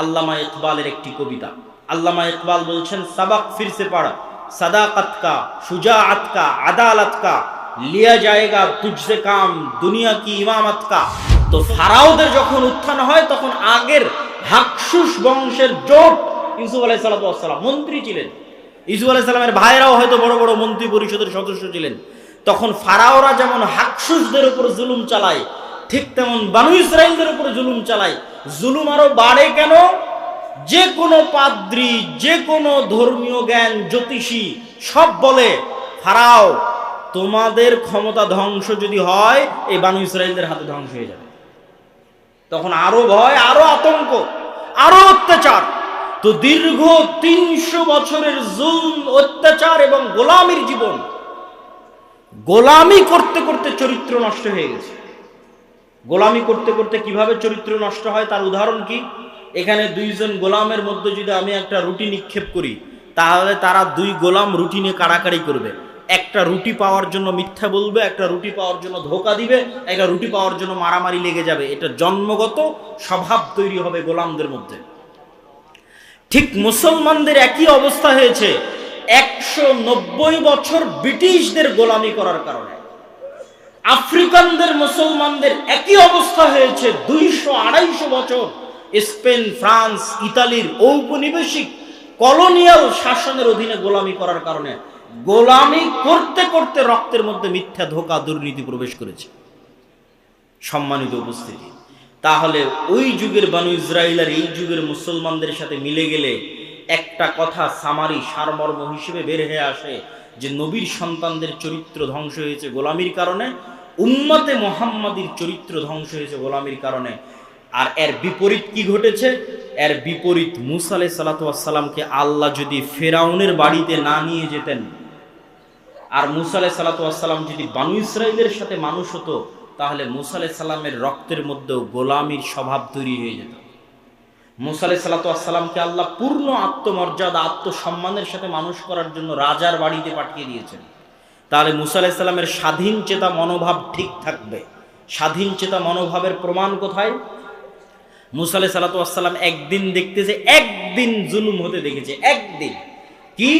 আল্লামা ইকবালের একটি কবিতা। আল্লামা ইকবাল বলছেন, সাবাক ফিরসে পড়া, সাদাকত কা, শুজাআত কা, আদালত কা, লিয়া যায়েগা তুঝসে কাম, দুনিয়া কি ইমামত কা। তো ফারাওদের যখন উত্থান হয় তখন আগের হাকসুস বংশের জোট ইউসুফ আলাইহিস সালাম মন্ত্রী ছিলেন। ইউসুফ আলাইহিস সালামের ভাইরাও হয়তো বড় বড় মন্ত্রী পরিষদের সদস্য ছিলেন। তখন ফারাওরা যেমন হাকসুসদের উপর জুলুম চালায়, ঠিক তেমন বানু ইসরাইলদের উপর জুলুম চালায়। জুলুম আরো বাড়ে কেন? যে কোনো পাদ্রী, যে কোনো ধর্মীয় জ্ঞান, জ্যোতিষী সব বলে, ফারাও তোমাদের ক্ষমতা ধ্বংস যদি হয় এই বানু ইসরাইলদের হাতে ধ্বংস হয়ে যাবে। তখন আরো ভয়, আরো আতঙ্ক, আরো অত্যাচার। তো দীর্ঘ ৩০০ বছরের জুলম, অত্যাচার এবং গোলামির জীবন, গোলামি করতে করতে চরিত্র নষ্ট হয়ে গেছে। গোলামি করতে করতে কিভাবে চরিত্র নষ্ট হয় তার উদাহরণ কি? এখানে দুইজন গোলামের মধ্যে যদি আমি একটা রুটি নিক্ষেপ করি, তাহলে তারা দুই গোলাম রুটি নিয়ে কাড়াকাড়ি করবে। একটা রুটি পাওয়ার জন্য মিথ্যা বলবে, একটা রুটি পাওয়ার জন্য ধোকা দিবে, একটা রুটি পাওয়ার জন্য মারামারি লেগে যাবে। এটা জন্মগত স্বভাব তৈরি হবে গোলামদের মধ্যে। ঠিক মুসলমানদের একই অবস্থা হয়েছে ১৯০ বছর ব্রিটিশদের গোলামি করার কারণে। আফ্রিকানদের মুসলমানদের একই অবস্থা হয়েছে ২০০-২৫০ বছর স্পেন, ফ্রান্স, ইতালির ঔপনিবেশিক কলোনিয়াল শাসনের অধীনে গোলামি করার কারণে। গোলামি করতে করতে রক্তের মধ্যে মিথ্যা, ধোঁকা, দুর্নীতি প্রবেশ করেছে। সম্মানিত উপস্থিতি, তাহলে ওই যুগের বানু ইসরাইল আর এই যুগের মুসলমানদের সাথে মিলে গেলে একটা কথা সামারি সারমর্ম হিসেবে বের হয়ে আসে যে নবীর সন্তানদের চরিত্র ধ্বংস হয়েছে গোলামির কারণে, উম্মতে মুহাম্মাদির চরিত্র ধ্বংস হয়েছে গোলামির কারণে। আর এর বিপরীত কি ঘটেছে? এর বিপরীত, মুসা আলাইহিস সালাতু ওয়াস সালামকে আল্লাহ যদি ফেরাউনের বাড়িতে না নিয়ে যেতেন, আর মুসা আলাইহিস সালাতু ওয়াস সালাম যদি বানু ইসরাইলের সাথে মানুষ হতো, তাহলে মুসা আলাইহিস সালামের রক্তের মধ্যেও গোলামির স্বভাব তৈরি হয়ে যেত। মুসা আলাইহিস সালাতু ওয়াস সালামকে আল্লাহ পূর্ণ আত্মমর্যাদা, আত্মসম্মানের সাথে মানুষ করার জন্য রাজার বাড়িতে পাঠিয়ে দিয়েছেন। তাহলে মুসা আলাইহিস সালামের স্বাধীন চেতা মনোভাব ঠিক থাকবে। স্বাধীন চেতা মনোভাবের প্রমাণ কোথায়? মুসা আলাইহিস সালাতু ওয়াস সালাম একদিন দেখতেছে, একদিন জুলুম হতে দেখেছে। একদিন কি?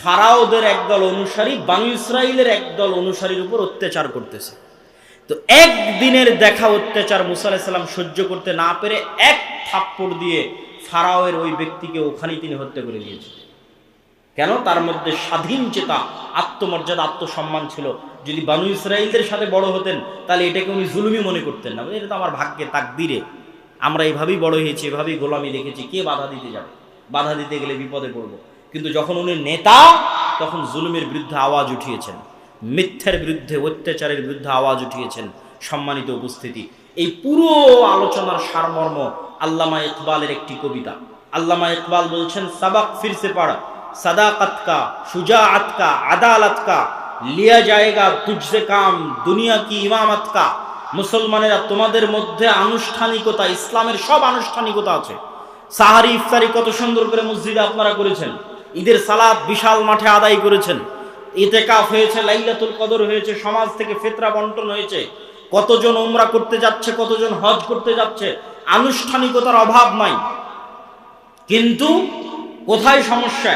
ফারাওদের একদল অনুসারী বানু ইসরাইলের একদল অনুসারীর উপর অত্যাচার করতেছে। তো একদিনের দেখা অত্যাচার মুসা আলাইহিস সালাম সহ্য করতে না পেরে এক থাপ্পড় দিয়ে ফারাওয়ের ওই ব্যক্তিকে ওখানেই তিনি হত্যা করে দিয়েছেন। কেন? তার মধ্যে স্বাধীন চেতা, আত্মমর্যাদা, আত্মসম্মান ছিল। যদি বানু ইসরাইলদের সাথে বড় হতেন তাহলে এটাকে উনি জুলুমি মনে করতেন না। এটা তো আমার ভাগ্যে, তাকদিরে, আমরা এইভাবেই বড় হয়েছি, এভাবেই গোলামি দেখেছি, কে বাধা দিতে যাবে? বাধা দিতে গেলে বিপদে পড়ব। কিন্তু যখন উনি নেতা, তখন জুলুমের বিরুদ্ধে আওয়াজ উঠিয়েছেন, মিথ্যার বিরুদ্ধে, অত্যাচারের বিরুদ্ধে আওয়াজ উঠিয়েছেন। সম্মানিত উপস্থিতি, এই পুরো আলোচনার সারমর্ম আল্লামা ইকবালের একটি কবিতা। আল্লামা ইকবাল বলছেন, সাবাক ফিরসে পড়া, সাদাকত কা, শুজাআত কা, আদালত কা, লিয়া যায়েগা তুঝসে কাম, দুনিয়া কি ইমামত কা। মুসলমানেরা, তোমাদের মধ্যে আনুষ্ঠানিকতা, ইসলামের সব আনুষ্ঠানিকতা আছে। সাহারি, ইফতারি কত সুন্দর করে মসজিদে আপনারা করেছেন। ঈদের সালাত বিশাল মাঠে আদায় করেছেন। ইতিকাফ হয়েছে, লাইলাতুল কদর হয়েছে, সমাজ থেকে ফিতরা বন্টন হয়েছে। কতজন উমরা করতে যাচ্ছে, কতজন হজ করতে যাচ্ছে। আনুষ্ঠানিকতার অভাব নাই। কিন্তু কোথায় সমস্যা?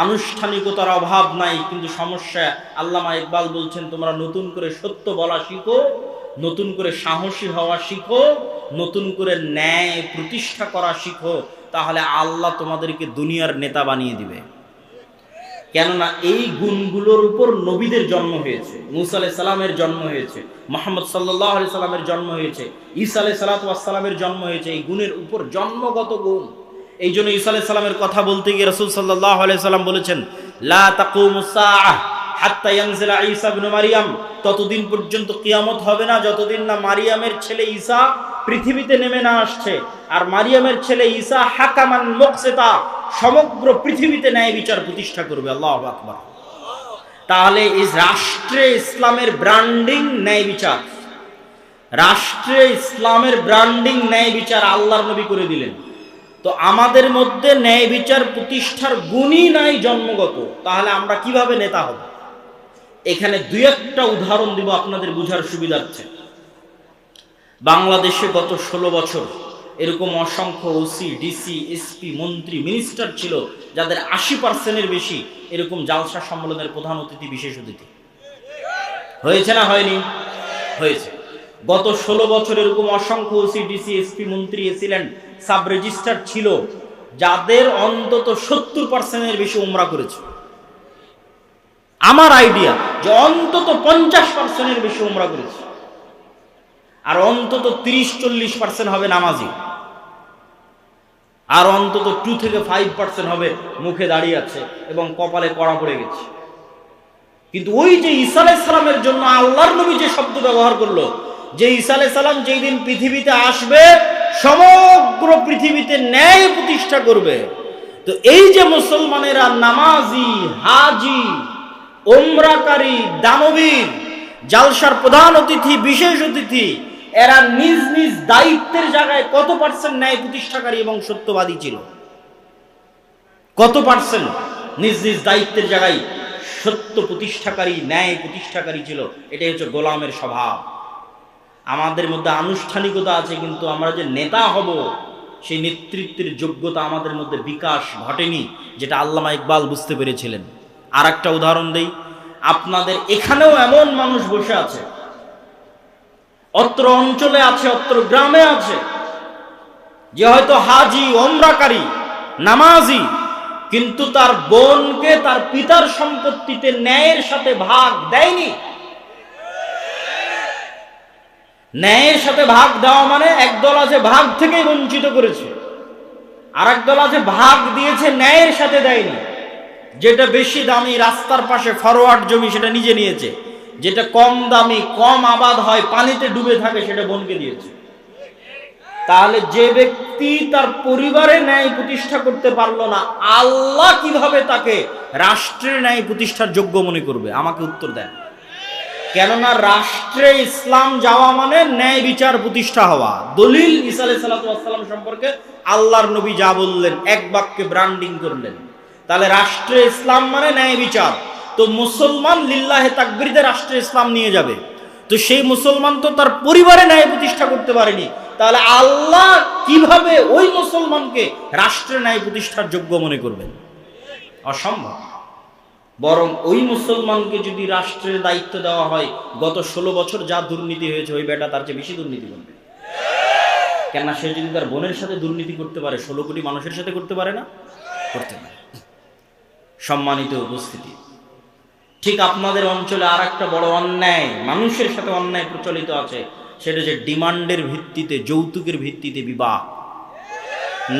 আনুষ্ঠানিকতার অভাব নাই, কিন্তু সমস্যা। আল্লামা ইকবাল বলছেন, তোমরা নতুন করে সত্য বলা শিখো, নতুন করে সাহসী হওয়া শিখো, নতুন করে ন্যায় প্রতিষ্ঠা করা শিখো, তাহলে আল্লাহ তোমাদেরকে দুনিয়ার নেতা বানিয়ে দিবে। কেননা এই গুণগুলোর উপর নবীদের জন্ম হয়েছে, মুসা আলাইহিস সালামের জন্ম হয়েছে, মুহাম্মদ সাল্লাল্লাহু আলাইহি সাল্লামের জন্ম হয়েছে, ঈসা আলাইহিস সালাতু ওয়াস সালামের জন্ম হয়েছে। এই গুণের উপর জন্মগত গুণ। এই জন্য ঈসা আলাইহিস সালামের কথা বলতে গিয়ে রাসূল সাল্লাল্লাহু আলাইহি সাল্লাম বলেছেন, লা তাকুমুস সাআহ হাত্তা ইয়ানজিলা ঈসা ইবনে মারইয়াম। ততদিন পর্যন্ত কিয়ামত হবে না যতদিন না মারিয়ামের ছেলে ঈসা পৃথিবীতে নেমে না আসছে। আর মারিয়ামের ছেলে ঈসা হাকামান মুকসিতা, সমগ্র পৃথিবীতে ন্যায় বিচার প্রতিষ্ঠা করবে। আল্লাহু আকবার। তাহলে এই রাষ্ট্রে ইসলামের ব্র্যান্ডিং ন্যায় বিচার, রাষ্ট্রে ইসলামের ব্র্যান্ডিং ন্যায় বিচার আল্লাহর নবী করে দিলেন। তো আমাদের মধ্যে ন্যায় বিচার প্রতিষ্ঠার গুণই নাই জন্মগত, তাহলে আমরা কিভাবে নেতা হব? এখানে দুই একটা উদাহরণ দিব আপনাদের বুঝার সুবিধার্থে। বাংলাদেশে গত 16 বছর এরকম অসংখ্য ওসি, ডিসি, এসপি, মন্ত্রী, মিনিস্টার ছিল যাদের 80% বেশি এরকম জালসা সম্মেলনের প্রধান অতিথি, বিশেষ অতিথি হয়েছে না হয়নি? হয়েছে। গত 16 বছর এরকম অসংখ্য ওসি, ডিসি, এসপি, মন্ত্রী, এসিল্যান্ড, সাব রেজিস্ট্রার ছিল যাদের অন্তত 70% বেশি উমরা করেছে। আমার আইডিয়া যে অন্তত 50% বেশি উমরা করেছে, আর অন্তত 30-40% হবে নামাজি, আর অন্তত 2 থেকে 5% হবে মুখে দাঁড়িয়ে আছে এবং কপালে কড়া পড়ে গেছে। কিন্তু ওই যে ঈসা আলাইহিস সালামের জন্য আল্লাহর নবী যে শব্দ ব্যবহার করলো, যে ঈসা আলাইহিস সালাম যেই দিন পৃথিবীতে আসবে সমগ্র পৃথিবীতে ন্যায় প্রতিষ্ঠা করবে, তো এই যে মুসলমানেরা নামাজি, হাজি, ওমরাকারী, দানবীর, জালসার প্রধান অতিথি, বিশেষ অতিথি, এরা নিজ নিজ দায়িত্বের জায়গায় কত পার্সেন্ট ন্যায় প্রতিষ্ঠাকারী এবং সত্যবাদী ছিল? কত পার্সেন্ট নিজ নিজ দায়িত্বের জায়গায় সত্য প্রতিষ্ঠাকারী, ন্যায় প্রতিষ্ঠাকারী ছিল? এটাই হচ্ছে গোলামের স্বভাব। আমাদের মধ্যে আনুষ্ঠানিকতা আছে, কিন্তু আমরা যে নেতা হব সেই নেতৃত্বের যোগ্যতা আমাদের মধ্যে বিকাশ ঘটেনি, যেটা আল্লামা ইকবাল বুঝতে পেরেছিলেন। আর একটা উদাহরণ দেই, আপনাদের এখানেও এমন মানুষ বসে আছে, অত্র অঞ্চলে আছে, অত্র গ্রামে আছে, যে হয়তো হাজি, ওমরাকারী, নামাজি, কিন্তু তার বোনকে তার পিতার সম্পত্তিতে ন্যায়ের সাথে ভাগ দেয়নি। ন্যায়ের সাথে ভাগ দেওয়া মানে একদল আছে ভাগ থেকেই বঞ্চিত করেছে, আর একদল আছে ভাগ দিয়েছে ন্যায়ের সাথে দেয়নি। যেটা বেশি দামি রাস্তার পাশে ফরওয়ার্ড জমি সেটা নিজে নিয়েছে, যেটা কম দামি, কম আবাদ হয়, পানিতে ডুবে থাকে, সেটা বোনকে দিয়েছে। তাহলে যে ব্যক্তি তার পরিবারে ন্যায় প্রতিষ্ঠা করতে পারলো না, আল্লাহ কিভাবে তাকে রাষ্ট্রের ন্যায় প্রতিষ্ঠার যোগ্য মনে করবে? আমাকে উত্তর দেন। কেননা রাষ্ট্রে ইসলাম যাওয়া মানে ন্যায় বিচার প্রতিষ্ঠা হওয়া। দলিল ঈসা আলাইহিস সালাম সম্পর্কে আল্লাহর নবী যা বললেন, এক বাক্যে ব্র্যান্ডিং করলেন। তাহলে রাষ্ট্রে ইসলাম মানে ন্যায় বিচার। তো মুসলমান লিল্লাহে তাকবীরে রাষ্ট্রে ইসলাম নিয়ে যাবে, তো সেই মুসলমান তো তার পরিবারে ন্যায় প্রতিষ্ঠা করতে পারেনি, তাহলে আল্লাহ কিভাবে ওই মুসলমানকে রাষ্ট্রের ন্যায় প্রতিষ্ঠার যোগ্য মনে করবেন? অসম্ভব। বরং ওই মুসলমানকে যদি রাষ্ট্রের দায়িত্ব দেওয়া হয়, গত 16 বছর যা দুর্নীতি হয়েছে, ওই বেটা তার চেয়ে বেশি দুর্নীতি করবে। কেননা সে যদি তার বোনের সাথে দুর্নীতি করতে পারে, 16 কোটি মানুষের সাথে করতে পারে না? করতে পারে। সম্মানিত উপস্থিতি, ঠিক আপনাদের অঞ্চলে আর একটা বড় অন্যায়, মানুষের সাথে অন্যায় প্রচলিত আছে, সেটা যে ডিমান্ডের ভিত্তিতে, যৌতুকের ভিত্তিতে বিবাহ।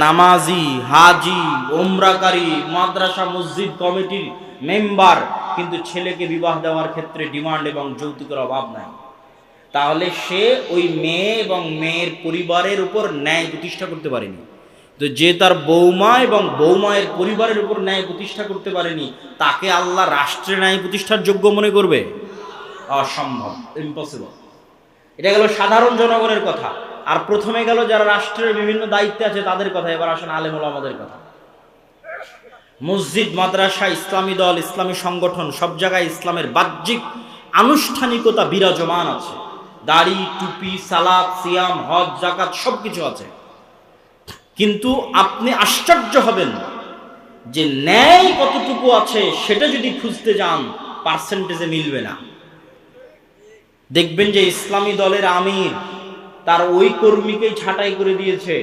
নামাজি, হাজি, ওমরাকারী, মাদ্রাসা মসজিদ কমিটির মেম্বার, কিন্তু ছেলেকে বিবাহ দেওয়ার ক্ষেত্রে ডিমান্ড এবং যৌতুকের অভাব নাই। তাহলে সে ওই মেয়ে এবং মেয়ের পরিবারের উপর ন্যায় প্রতিষ্ঠা করতে পারেনি। তো যে তার বৌমা এবং বৌমায়ের পরিবারের উপর ন্যায় প্রতিষ্ঠা করতে পারেনি, তাকে আল্লাহ রাষ্ট্রে ন্যায় প্রতিষ্ঠার যোগ্য মনে করবে? অসম্ভব, ইম্পসিবল। এটা গেল সাধারণ জনগণের কথা। আর প্রথমে গেল যারা রাষ্ট্রের বিভিন্ন দায়িত্বে আছে তাদের কথা। এবার আসেন আলেম ওলামাদের কথা। মসজিদ, মাদ্রাসা, ইসলামী দল, ইসলামী সংগঠন, সব জায়গায় ইসলামের বাহ্যিক আনুষ্ঠানিকতা বিরাজমান আছে। দাড়ি, টুপি, সালাত, সিয়াম, হজ, যাকাত সবকিছু আছে। কিন্তু আপনি আশ্চর্য হবেন যে ন্যায় কতটুকু আছে সেটা যদি খুঁজতে যান, পার্সেন্টেজে মিলবে না। দেখবেন যে ইসলামী দলের আমির তার ওই কর্মীকেই ছাঁটাই করে দিয়েছে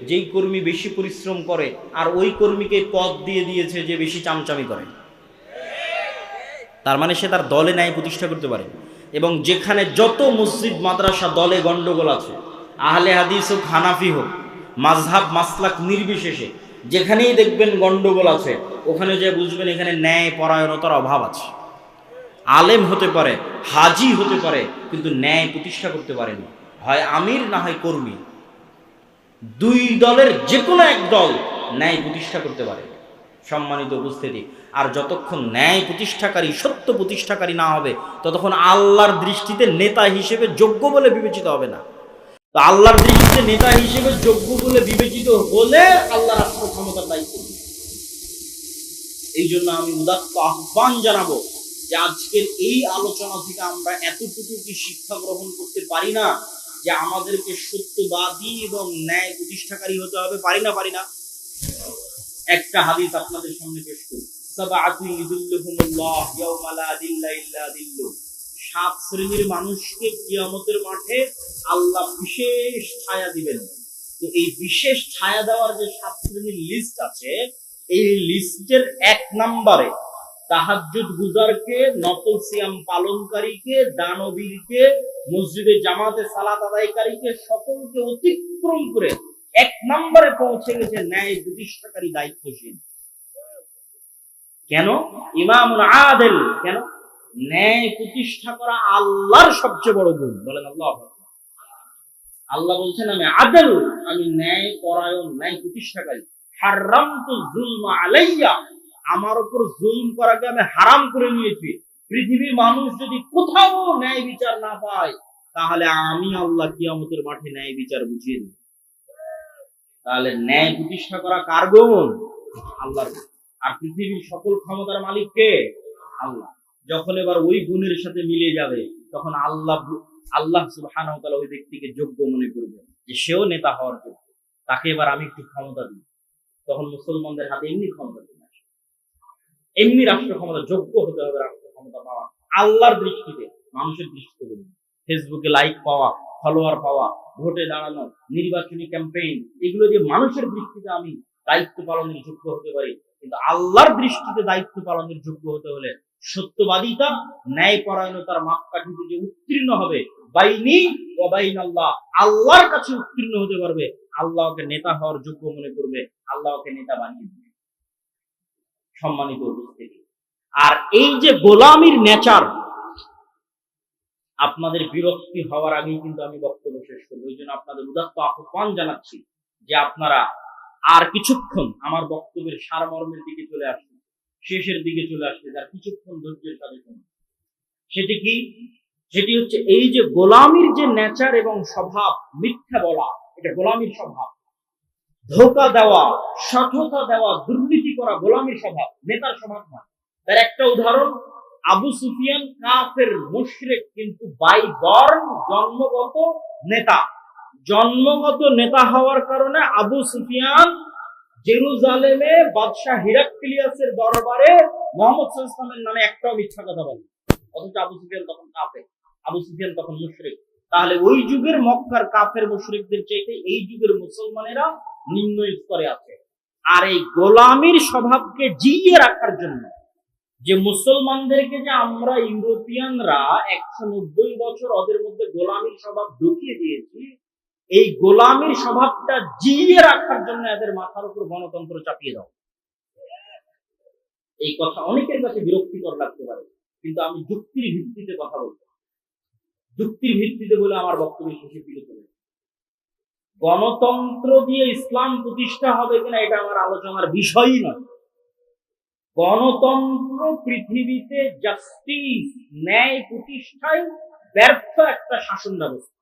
যেই কর্মী বেশি পরিশ্রম করে, আর ওই কর্মীকে পদ দিয়ে দিয়েছে যে বেশি চামচামি করে। তার মানে সে তার দলে ন্যায় প্রতিষ্ঠা করতে পারে। এবং যেখানে যত মসজিদ, মাদ্রাসা, দলে গন্ডগোল আছে, আহলে হাদিস হোক, হানাফি হোক, মাযহাব মাসলাক নির্বিশেষে যেখানেই দেখবেন গন্ডগোল আছে, ওখানে যে বুঝবেন এখানে ন্যায় পরায়ণতার অভাব আছে। আলেম হতে পারে, হাজি হতে পারে, কিন্তু ন্যায় প্রতিষ্ঠা করতে পারেনি। হয় আমির না হয় কর্মী, দুই দলের যে কোনো এক দল ন্যায় প্রতিষ্ঠা করতে পারে। সম্মানিত উপস্থিতি, আর যতক্ষণ ন্যায় প্রতিষ্ঠাকারী, সত্য প্রতিষ্ঠাকারী না হবে, ততক্ষণ আল্লাহর দৃষ্টিতে নেতা হিসেবে যোগ্য বলে বিবেচিত হবে না। তো আল্লাহর দৃষ্টিতে নেতা হিসেবে যোগ্য বলে বিবেচিত হলে আল্লাহ রাষ্ট্র ক্ষমতার দায়িত্ব। এই জন্য আমি উদাত্ত আহ্বান জানাবো যে আজকের এই আলোচনা থেকে আমরা এতটুকু কি শিক্ষা গ্রহণ করতে পারি না যে আমাদেরকে সত্যবাদী এবং ন্যায় প্রতিষ্ঠাকারী হতে হবে? পারি না? একটা হাদিস আপনাদের সামনে পেশ করি। সাত শ্রেণীর মানুষকে কিয়ামতের মাঠে আল্লাহ বিশেষ ছায়া দিবেন। তো এই বিশেষ ছায়া দেওয়ার যে সাত শ্রেণীর লিস্ট আছে, এই লিস্টের 1 নম্বরে তাহাজ্জুদ গুজারকে, নফল সিয়াম পালনকারীকে, দানবীরকে, মসজিদে জামাতে সালাত আদায়কারীকে, সকলকে অতিক্রম করে 1 নম্বরে পৌঁছে গেছে ন্যায় প্রতিষ্ঠাকারী দায়িত্বশীল। কেন? ইমামুল আদিল। কেন? ন্যায় প্রতিষ্ঠা করা আল্লাহর সবচেয়ে বড় গুণ। বলেন আল্লাহ। আল্লাহ বলছেন আমি আদিল, আমি ন্যায় পরায়ণ, ন্যায় প্রতিষ্ঠাকারী। হারামতু যুলমা আলাইয়া, আমার উপর জুলম করাকে আমি হারাম করে নিয়েছি। পৃথিবীর মানুষ যদি কোথাও ন্যায় বিচার না পায়, তাহলে আমি আল্লাহ কিয়ামতের মাঠে ন্যায় বিচার বুঝিয়ে দিই। তাহলে ন্যায় প্রতিষ্ঠা করা কার গুণ? আল্লাহর। আর পৃথিবীর সকল ক্ষমতার মালিক কে? আল্লাহ। যখন এবার ওই গুণের সাথে মিলে যাবে, তখন আল্লাহ সুবহানাহু ওয়া তাআলা ওই ব্যক্তিকে যোগ্য মনে করবে, যে সেও নেতা হওয়ার যোগ্য, তাকে এবার আমি একটু ক্ষমতা দিই। তখন মুসলমানদের হাতে এমনি ক্ষমতা দিই, এমনি রাষ্ট্র ক্ষমতা, যোগ্য হতে হবে রাষ্ট্র ক্ষমতা পাওয়া আল্লাহর দৃষ্টিতে। মানুষের দৃষ্টিতে বলুন, ফেসবুকে লাইক পাওয়া, ফলোয়ার পাওয়া, ভোটে দাঁড়ানো, নির্বাচনী ক্যাম্পেইন, এগুলো দিয়ে মানুষের দৃষ্টিতে আমি দায়িত্ব পালনের যোগ্য হতে পারি। কিন্তু আল্লাহর দৃষ্টিতে দায়িত্ব পালনের যোগ্য হতে হলে সত্যবাদিতা, ন্যায় পরায়ণতার মাপকাঠিতে যে উত্তীর্ণ হবে, বাইনি ওয়া বাইনাল্লাহ, আল্লাহর কাছে উত্তীর্ণ হতে পারবে, আল্লাহ ওকে নেতা হওয়ার যোগ্য মনে করবে, আল্লাহ ওকে নেতা বানিয়ে দেবে। সম্মানিত উপস্থিতি, আর এই যে গোলামির নেচার, আপনাদের বিরক্তি হওয়ার আগেই কিন্তু আমি বক্তব্য শেষ করবো। এই জন্য আপনাদের উদাত্ত আহ্বান জানাচ্ছি যে আপনারা আর কিছুক্ষণ আমার বক্তব্যের সারমর্মের দিকে চলে আসুন, শেষের দিকে চলে আসলে যার কিছুক্ষণ ধৈর্যের সাথে শুনুন। সেটি কি? সেটি হচ্ছে এই যে গোলামির যে নেচার এবং স্বভাব, মিথ্যা বলা, এটা গোলামির স্বভাব। ধোঁকা দেওয়া, সততা দেওয়া, দুর্নীতি করা গোলামির স্বভাব, নেতার স্বভাব না। তার একটা উদাহরণ, আবু সুফিয়ান কাফের মুশরিক, কিন্তু বাই বর্ন জন্মগত নেতা। জন্মগত নেতা হওয়ার কারণে আবু সুফিয়ান জেরুজালেমে বাদশাহ হিরাক্লিয়াসের দরবারে মুহাম্মদ সাল্লাল্লাহু আলাইহি ওয়াসাল্লামের নামে একটাও মিথ্যা কথা বলে। অথচ আবু সুফিয়ান তখন কাফের, আবু সুফিয়ান তখন মুশরিক। তাহলে ওই যুগের মক্কার কাফের মুশরিকদের চাইতে এই যুগের মুসলমানেরা নিম্ন স্তরে আছে। আর এই গোলামির স্বভাবকে জিইয়ে রাখার জন্য, যে মুসলমানদেরকে যে আমরা ইউরোপিয়ানরা 190 বছর ওদের মধ্যে গোলামির স্বভাব ঢুকিয়ে দিয়েছি, এই গোলামির স্বভাবটা জিইয়ে রাখার জন্য এদের মাথার উপর গণতন্ত্র চাপিয়ে দাও। এই কথা অনেকের কাছে বিরক্তিকর লাগতে পারে, কিন্তু আমি যুক্তির ভিত্তিতে কথা বলবো। যুক্তির ভিত্তিতে বলে আমার বক্তব্য শেষে ফিরে চলে। গণতন্ত্র দিয়ে ইসলাম প্রতিষ্ঠা হবে কিনা এটা আমার আলোচনার বিষয়ই নয়। গণতন্ত্র পৃথিবীতে জাস্টিস, ন্যায় প্রতিষ্ঠায় ব্যর্থ একটা শাসন ব্যবস্থা।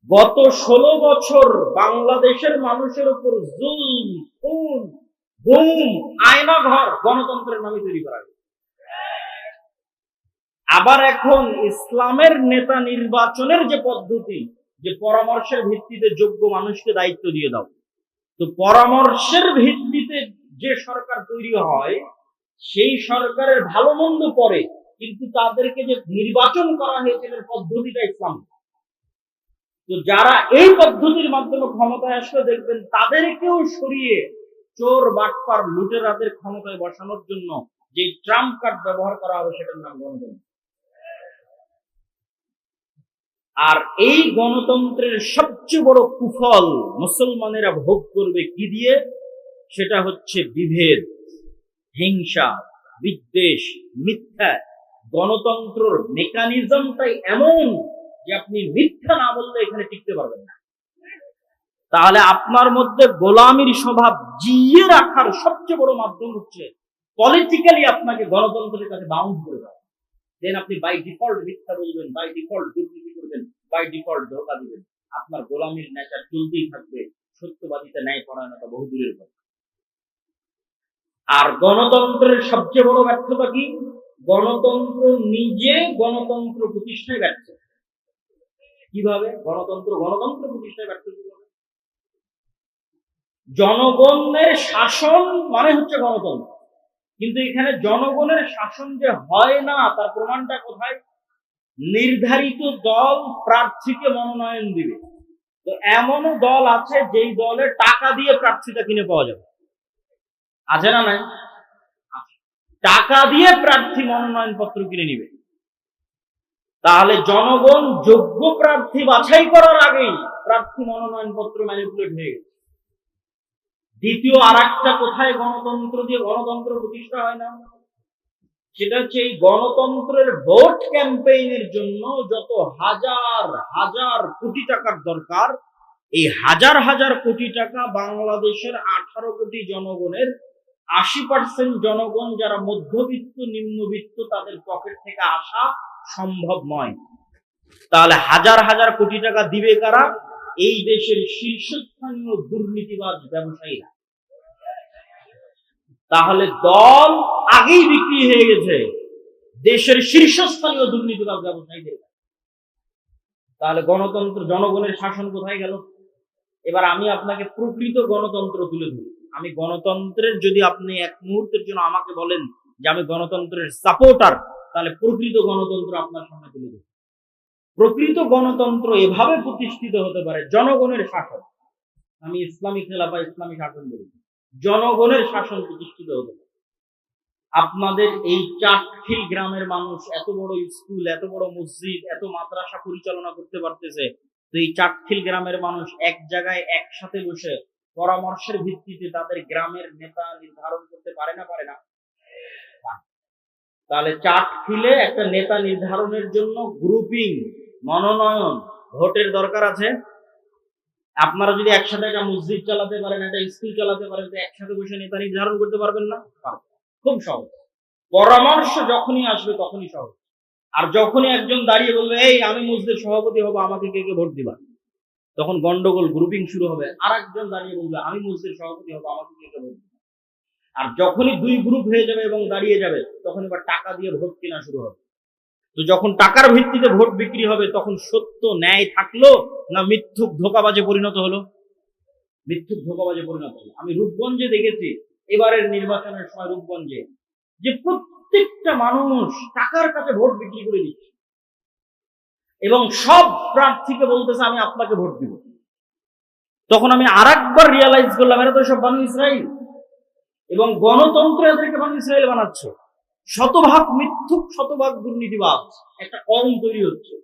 গত 16 বছর বাংলাদেশের মানুষের উপর জুলম, খুন, গুম, আয়নাঘর গণতন্ত্রের নামে তৈরি করা হয়েছে। আবার এখন ইসলামের নেতা নির্বাচনের যে পদ্ধতি, যে পরামর্শের ভিত্তিতে যোগ্য মানুষকে দায়িত্ব দিয়ে দাও, তো পরামর্শের ভিত্তিতে যে সরকার তৈরি হয়, সেই সরকারের ভালো মন্দ পরে, কিন্তু তাদেরকে যে নির্বাচন করা হয়েছে পদ্ধতিটা ইসলাম। তো যারা এই পদ্ধতির মাধ্যমে ক্ষমতায় আসলে দেখবেন তাদেরকেও সরিয়ে চোর, বাটপার, লুটেরাদের ক্ষমতায় বসানোর জন্য যে ট্রাম্প কার্ড ব্যবহার করা হবে, সেটার নাম গণতন্ত্র। আর এই গণতন্ত্রের সবচেয়ে বড় কুফল মুসলমানেরা ভোগ করবে কি দিয়ে? সেটা হচ্ছে বিভেদ, হিংসা, বিদ্বেষ, মিথ্যা। গণতন্ত্রের মেকানিজমটাই এমন যে আপনি মিথ্যা না বললে এখানে টিকতে পারবেন না। তাহলে আপনার মধ্যে গোলামির স্বভাব জিইয়ে রাখার সবচেয়ে বড় মাধ্যম হচ্ছে পলিটিক্যালি আপনাকে গণতন্ত্রের কাছে বাউন্ড করে দেওয়া। দেন আপনি বাই ডিফল্ট মিথ্যা বলবেন, বাই ডিফল্ট দুর্নীতি করবেন, বাই ডিফল্ট ধোঁকা দিবেন। আপনার গোলামির নেচার চলতেই থাকবে, সত্যবাদিতা, ন্যায় পরায়ণতা বহু দূরের কথা। আর গণতন্ত্রের সবচেয়ে বড় ব্যর্থতা কি? গণতন্ত্র নিজে গণতন্ত্র প্রতিষ্ঠায় ব্যর্থ। কিভাবে? গণতন্ত্র প্রতিষ্ঠায় ব্যর্থ কিভাবে? জনগণের শাসন মানে হচ্ছে গণতন্ত্র, কিন্তু এখানে জনগণের শাসন যে হয় না তার প্রমাণটা কোথায়? নির্ধারিত দল প্রার্থীকে মনোনয়ন দিবে। তো এমনও দল আছে যেই দলে টাকা দিয়ে প্রার্থীটা কিনে পাওয়া যাবে, আছে না নাই? টাকা দিয়ে প্রার্থী মনোনয়ন পত্র কিনে নিবে। তাহলে জনগণ যোগ্য প্রার্থী বাছাই করার আগেই প্রার্থী মনোনয়ন পত্র ম্যানিপুলেট হয়ে গেছে। দ্বিতীয় আর একটা কোথায় গণতন্ত্র দিয়ে গণতন্ত্র প্রতিষ্ঠা হয় না, সেটা হচ্ছে এই গণতন্ত্রের ভোট ক্যাম্পেইনের জন্য যত হাজার হাজার কোটি টাকার দরকার, এই হাজার হাজার কোটি টাকা বাংলাদেশের 18 কোটি জনগণের 80% জনগণ যারা মধ্যবিত্ত নিম্নবিত্ত তাদের পকেট থেকে আসা সম্ভব নয়। তাহলে হাজার হাজার কোটি টাকা দিবে কারা? এই দেশের শীর্ষস্থানীয় দুর্নীতিবাজ ব্যবসায়ীরা। তাহলে দল আগেই বিক্রি হয়ে গেছে দেশের শীর্ষস্থানীয় দুর্নীতিবাজ ব্যবসায়ীদের। তাহলে গণতন্ত্র, জনগণের শাসন কোথায় গেল? এবার আমি আপনাকে প্রকৃত গণতন্ত্র তুলে ধরি। আমি গণতন্ত্রের, যদি আপনি এক মুহূর্তের জন্য আমাকে বলেন যে আমি গণতন্ত্রের সাপোর্টার, তাহলে প্রকৃত গণতন্ত্র আপনার সামনে তুলে ধরি। প্রকৃত গণতন্ত্র এভাবে প্রতিষ্ঠিত হতে পারে, জনগণের শাসন। আমি ইসলামী খেলাফা, ইসলামী শাসন বলি, জনগণের শাসন প্রতিষ্ঠিত হতে পারে। আপনাদের এই চাটখিল গ্রামের মানুষ এত বড় স্কুল, এত বড় মসজিদ, এত মাদ্রাসা পরিচালনা করতে পারতেছে, তো এই চাটখিল গ্রামের মানুষ এক জায়গায় একসাথে বসে পরামর্শের ভিত্তিতে তাদের গ্রামের নেতা নির্ধারণ করতে পারে না? পারে না? তাহলে চাটখিলে একটা নেতা নির্ধারণের জন্য গ্রুপিং, মনোনয়ন, ভোটের দরকার আছে। আপনারা যদি একসাথে একটা মসজিদ চালাতে পারেন, একটা স্কুল চালাতে পারেন, তো একসাথে বসে নেতা নির্ধারণ করতে পারবেন না? খুব সহজ। পরামর্শ যখনই আসবে তখনই সহজ। আর যখনই একজন দাঁড়িয়ে বলবে এই আমি মসজিদের সভাপতি হবো, আমাকে কে কে ভোট দিবা, তখন গন্ডগোল, গ্রুপিং শুরু হবে। আর একজন দাঁড়িয়ে বলবে আমি মসজিদের সভাপতি হবো, আমাকে কে কে ভোট দিবা। আর যখনই দুই গ্রুপ হয়ে যাবে এবং দাঁড়িয়ে যাবে, তখন এবার টাকা দিয়ে ভোট কেনা শুরু হবে। তো যখন টাকার ভিত্তিতে ভোট বিক্রি হবে, তখন সত্য ন্যায় থাকলো না মিথ্যুক ধোঁকাবাজে পরিণত হলো? মিথ্যুক ধোঁকাবাজে পরিণত হলো। আমি রূপগঞ্জে দেখেছি এবারের নির্বাচনের সময়, রূপগঞ্জে যে প্রত্যেকটা মানুষ টাকার কাছে ভোট বিক্রি করে দিচ্ছে এবং সব প্রার্থীকে বলতেছে আমি আপনাকে ভোট দিব। তখন আমি আরেকবার রিয়ালাইজ করলাম এরা তো সব বানু ইসরাইল, এবং গণতন্ত্র এদেরকে বানু ইসরাইল বানাচ্ছে। শতভাগ মিথ্যুক, শতভাগ দুর্নীতিবাজ একটা কম তৈরি হচ্ছে।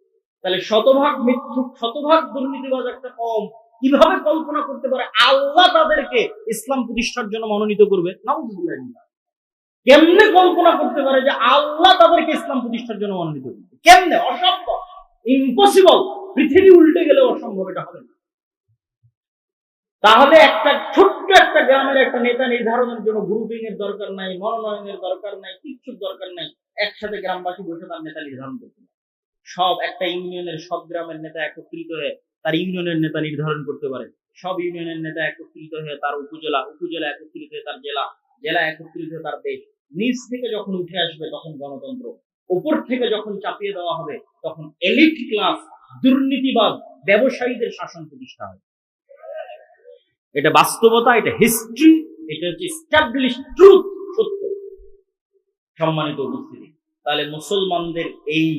তাহলে শতভাগ মিথ্যুক, শতভাগ দুর্নীতিবাজ একটা কম কিভাবে কল্পনা করতে পারে আল্লাহ তাদেরকে ইসলাম প্রতিষ্ঠার জন্য মনোনীত করবে? নাউযুবিল্লাহ। কেমনে কল্পনা করতে পারে যে আল্লাহ তাদেরকে ইসলাম প্রতিষ্ঠার জন্য মনোনীত করবে? কেমনে? অসম্ভব, ইম্পসিবল। পৃথিবী উল্টে গেলে অসম্ভব, এটা হবে না। তাহলে একটা ছোট্ট একটা গ্রামের একটা নেতা নির্ধারণের জন্য গ্রুপিং এর দরকার নাই, মনোনয়নের দরকার নাই, কিচ্ছুর দরকার নাই। একসাথে গ্রামবাসী বসে তার নেতা নির্ধারণ করতে পারে। সব একটা ইউনিয়নের সব গ্রামের নেতা একত্রিত হয়ে তার ইউনিয়নের নেতা নির্ধারণ করতে পারে। সব ইউনিয়নের নেতা একত্রিত হয়ে তার উপজেলা, উপজেলা একত্রিত হয়ে তার জেলা, জেলা একত্রিত হয়ে তার দেশ। নিচ থেকে যখন উঠে আসবে তখন গণতন্ত্র, উপর থেকে যখন চাপিয়ে দেওয়া হবে তখন এলিট ক্লাস, দুর্নীতিবাদ ব্যবসায়ীদের শাসন প্রতিষ্ঠা হবে। এটা বাস্তবতা, এটা হিস্ট্রি, এটা হচ্ছে এস্টাবলিশড ট্রুথ, সত্য। সম্মানিত উপস্থিতি, তাহলে মুসলমানদের এই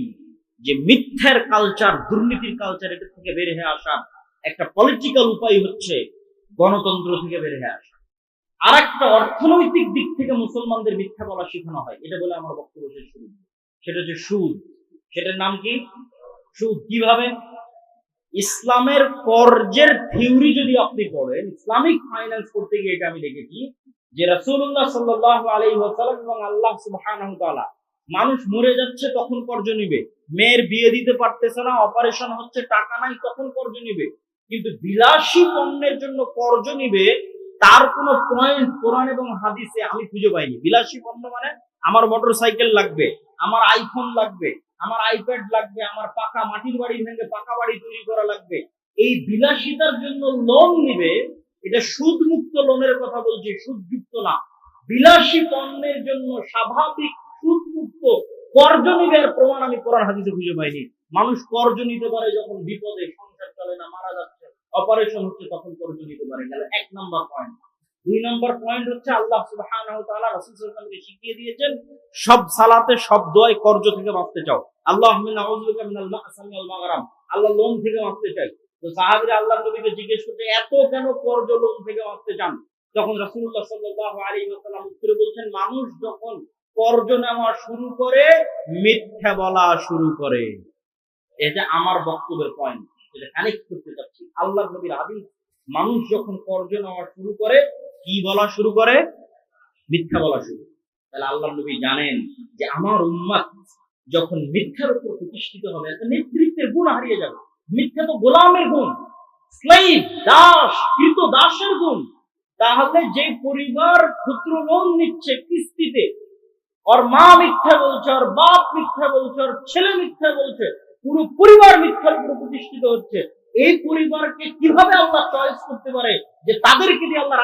যে মিথ্যার কালচার, দুর্নীতির কালচার, এটা থেকে বের হয়ে আসা একটা পলিটিক্যাল উপায় হচ্ছে গণতন্ত্র থেকে বের হয়ে আসা। আর একটা অর্থনৈতিক দিক থেকে মুসলমানদের মিথ্যা বলা শেখানো হয়, এটা বলে আমার বক্তব্য শেষ করি। সেটা হচ্ছে সুদ। সেটার নাম কি? সুদ। কিভাবে? ইসলামের কর্জের থিওরি যদি আপনি পড়েন, ইসলামিক ফাইন্যান্স করতে গিয়ে এটা আমি দেখেছি যে রাসূলুল্লাহ সাল্লাল্লাহু আলাইহি ওয়াসাল্লাম এবং আল্লাহ সুবহানাহু ওয়া তাআলা, মানুষ মরে যাচ্ছে তখন কর্জ নিবে, মেয়ের বিয়ে দিতে পারতেছে না, অপারেশন হচ্ছে, টাকা নাই, তখন কর্জ নিবে। কিন্তু বিলাসী পণ্যের জন্য কর্জ নিবে তার কোনো পয়েন্ট কোরআন এবং হাদিসে আমি খুঁজে পাইনি। বিলাসী পণ্য মানে আমার মোটরসাইকেল লাগবে, আমার আইফোন লাগবে, আমার আইপ্যাড লাগবে, আমার পাকা মাটির বাড়ি ভেঙে পাকা বাড়ি তৈরি করা লাগবে, এই বিলাসিতার জন্য লোন নিবে। এটা সুদ মুক্ত লোনের কথা বলছি, সুদযুক্ত না। বিলাসী পণ্যের জন্য স্বাভাবিক সুদ মুক্ত কর্জ নিবে এর প্রমাণ আমি কোরআন হাদিসে খুঁজে পাইনি। মানুষ কর্জ নিতে পারে যখন বিপদে, সংসার চলে না, মারা যাচ্ছে, অপারেশন হচ্ছে, তখন কর্জ নিতে পারে। গেল 1 নম্বর পয়েন্ট। 2 নম্বর পয়েন্ট হচ্ছে আল্লাহ সুবহানাহু ওয়া তাআলা রাসূল সাল্লাল্লাহু আলাইহি ওয়াসাল্লামকে শিখিয়ে দিয়েছেন সব সালাতে সব দোয়ায় কর্জ থেকে বাঁচতে চাও। আল্লাহুম্মা নাউযু বিকা মিনাল মা'সামি ওয়াল মাগরাম, আল্লাহ লোন থেকে বাঁচতে চাই। তো সাহাবীরা আল্লাহর নবীকে জিজ্ঞেস করতে, এত কেন কর্জ লোন থেকে বাঁচতে চান? তখন রাসূলুল্লাহ সাল্লাল্লাহু আলাইহি ওয়াসাল্লাম উত্তরে বলছেন, মানুষ যখন কর্জ নেওয়া শুরু করে মিথ্যা বলা শুরু করে। এটা আমার বক্তব্যের পয়েন্ট, এটা কানেক্ট করতে চাচ্ছি আল্লাহর নবীর হাদিস। মানুষ যখন কর্জ নেওয়া শুরু করে কি বলা শুরু করে? মিথ্যা বলা শুরু। তাহলে আল্লাহর নবী জানেন যে আমার উম্মত যখন মিথ্যার উপর প্রতিষ্ঠিত হবে, একটা নেতৃত্বের গুণ হারিয়ে যাবে। মিথ্যা তো গোলামের গুণ, স্লেভ, দাস, কৃত দাসের গুণ। তাহলে যে পরিবার ক্ষুদ্র লোন নিচ্ছে কিস্তিতে, ওর মা মিথ্যা বলছে, ওর বাপ মিথ্যা বলছে, ওর ছেলে মিথ্যা বলছে, পুরো পরিবার মিথ্যার উপর প্রতিষ্ঠিত হচ্ছে, এই পরিবারকে কিভাবে আল্লাহ চয়েস করতে পারে যে তাদেরকে দিয়ে আল্লাহ